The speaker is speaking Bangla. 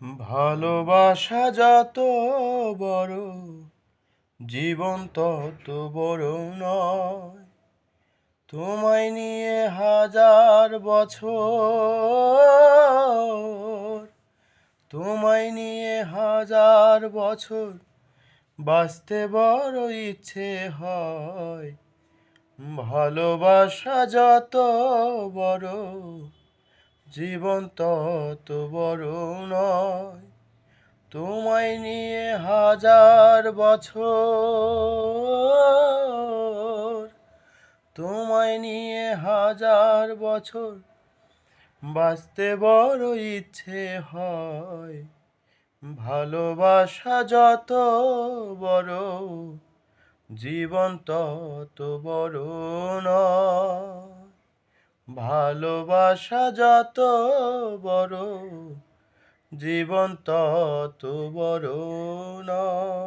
ভালোবাসা যত বড়, জীবন তত বড় নয়। তোমায় নিয়ে হাজার বছর, তোমায় নিয়ে হাজার বছর বাঁচতে বড় ইচ্ছে হয়। ভালোবাসা যত বড়, জীবন তত বড় নয়। তোমায় নিয়ে হাজার বছর, তোমায় নিয়ে হাজার বছর বাঁচতে বড় ইচ্ছে হয়। ভালোবাসা যত বড়, জীবন তত বড় নয়। ভালোবাসা যত বড়, জীবন তত বড় নয়।